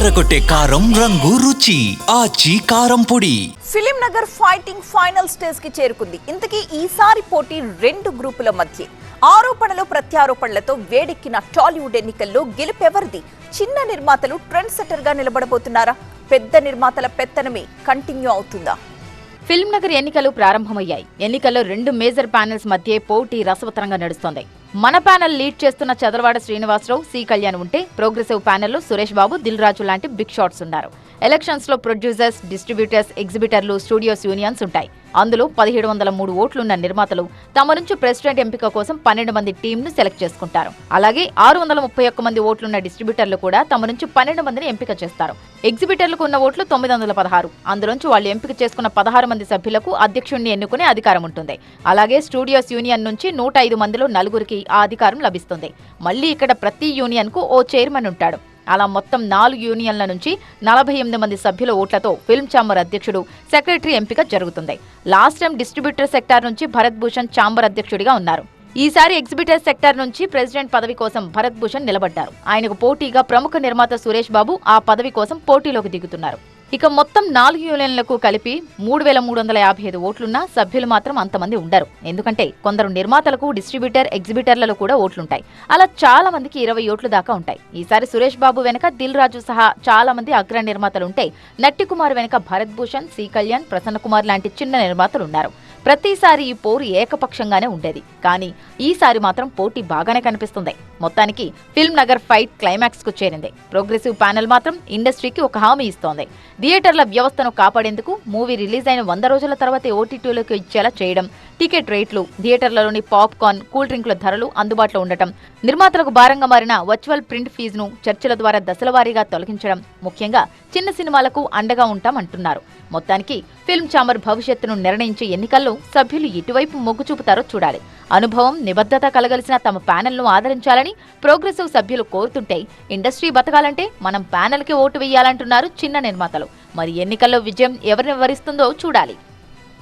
అదరగొట్టే కారం రంగు రుచి ఆచి కారం పొడి. Film Nagar fighting final stage కి చేరుకుంది. ఇంతకీ ఈసారి పోటీ రెండు గ్రూపుల మధ్య. ఆరోపణలు ప్రత్యారోపణలతో వేడెక్కిన టాలీవుడ్ ఎన్నికల్లో గెలుపెవరిది? చిన్న నిర్మాతలు ట్రెండ్ సెట్టర్ గా నిలబడబోతున్నారా? పెద్ద నిర్మాతల పెత్తనమే కంటిన్యూ అవుతుందా? ఫిల్మ్ నగర్ ఎన్నికలు ప్రారంభమయ్యాయి. ఎన్నికల్లో రెండు మేజర్ ప్యానెల్స్ మధ్య పోటీ రసవత్తరంగా నడుస్తోంది. మన ప్యానెల్ లీడ్ చేస్తున్న చదలవాడ శ్రీనివాసరావు, సి కళ్యాణ్ ఉంటే ప్రోగ్రెసివ్ ప్యానెల్లో సురేష్ బాబు, దిల్ రాజు లాంటి బిగ్ షాట్స్ ఉన్నారు. ఎలక్షన్స్ లో ప్రొడ్యూసర్స్, డిస్ట్రిబ్యూటర్స్, ఎగ్జిబిటర్లు, స్టూడియోస్ యూనియన్స్ ఉంటాయి. అందులో 1703 ఓట్లున్న నిర్మాతలు తమ నుంచి ప్రెసిడెంట్ ఎంపిక కోసం 12 మంది టీంను సెలెక్ట్ చేసుకుంటారు. అలాగే 631 మంది ఓట్లున్న డిస్ట్రిబ్యూటర్లు కూడా తమ నుంచి 12 మందిని ఎంపిక చేస్తారు. ఎగ్జిబిటర్లకు ఉన్న ఓట్లు 916. అందులోంచి వాళ్ళు ఎంపిక చేసుకున్న 16 మంది సభ్యులకు అధ్యక్షుడిని ఎన్నుకునే అధికారం ఉంటుంది. అలాగే స్టూడియోస్ యూనియన్ నుంచి 105 మందిలో 4 ఆ అధికారం లభిస్తుంది. మళ్లీ ఇక్కడ ప్రతి యూనియన్ కు ఓ చైర్మన్ ఉంటాడు. అలా మొత్తం 4 యూనియన్ల నుంచి 48 మంది సభ్యుల ఓట్లతో ఫిల్మ్ ఛాంబర్ అధ్యక్షుడు, సెక్రటరీ ఎంపిక జరుగుతుంది. లాస్ట్ టైం డిస్ట్రిబ్యూటర్ సెక్టార్ నుంచి భరత్ భూషణ్ ఛాంబర్ అధ్యక్షుడిగా ఉన్నారు. ఈసారి ఎగ్జిబిటర్ సెక్టార్ నుంచి ప్రెసిడెంట్ పదవి కోసం భరత్ భూషణ్ నిలబడ్డారు. ఆయనకు పోటీగా ప్రముఖ నిర్మాత సురేష్ బాబు ఆ పదవి కోసం పోటీలోకి దిగుతున్నారు. ఇక మొత్తం 4 యూనియన్లకు కలిపి 3355 ఓట్లున్నా సభ్యులు మాత్రం అంతమంది ఉండరు. ఎందుకంటే కొందరు నిర్మాతలకు డిస్ట్రిబ్యూటర్, ఎగ్జిబిటర్లలో కూడా ఓట్లుంటాయి. అలా చాలా మందికి 20 ఓట్లు దాకా ఉంటాయి. ఈసారి సురేష్ బాబు వెనక దిల్ రాజు సహా చాలా మంది అగ్ర నిర్మాతలుంటే, నట్టి కుమార్ వెనక భరత్ భూషణ్, సి కళ్యాణ్, ప్రసన్న కుమార్ లాంటి చిన్న నిర్మాతలున్నారు. ప్రతిసారి ఈ పోరు ఏకపక్షంగానే ఉండేది. కానీ ఈసారి మాత్రం పోటీ బాగానే కనిపిస్తుంది. మొత్తానికి ఫిల్మ్ నగర్ ఫైట్ క్లైమాక్స్ కు చేరింది. ప్రోగ్రెసివ్ ప్యానెల్ మాత్రం ఇండస్ట్రీకి ఒక హామీ ఇస్తోంది. థియేటర్ల వ్యవస్థను కాపాడేందుకు మూవీ రిలీజ్ అయిన 100 రోజుల తర్వాత ఓటీటీలోకి ఇచ్చేలా చేయడం, టికెట్ రేట్లు, థియేటర్లలోని పాప్కార్న్, కూల్ డ్రింకుల ధరలు అందుబాటులో ఉండటం, నిర్మాతలకు భారంగా మారిన వర్చువల్ ప్రింట్ ఫీజును చర్చల ద్వారా దశలవారీగా తొలగించడం, ముఖ్యంగా చిన్న సినిమాలకు అండగా ఉంటామంటున్నారు. మొత్తానికి ఫిల్మ్ ఛాంబర్ భవిష్యత్తును నిర్ణయించే ఎన్నికల్లో సభ్యులు ఎటువైపు మొగ్గు చూపుతారో చూడాలి. అనుభవం, నిబద్ధత కలగలిసిన తమ ప్యానెల్ను ఆదరించాలని ప్రోగ్రెసివ్ సభ్యులు కోరుతుంటే, ఇండస్ట్రీ బతకాలంటే మనం ప్యానెల్కి ఓటు వేయాలంటున్నారు చిన్న నిర్మాతలు. మరి ఎన్నికల్లో విజయం ఎవరిని వరిస్తుందో చూడాలి.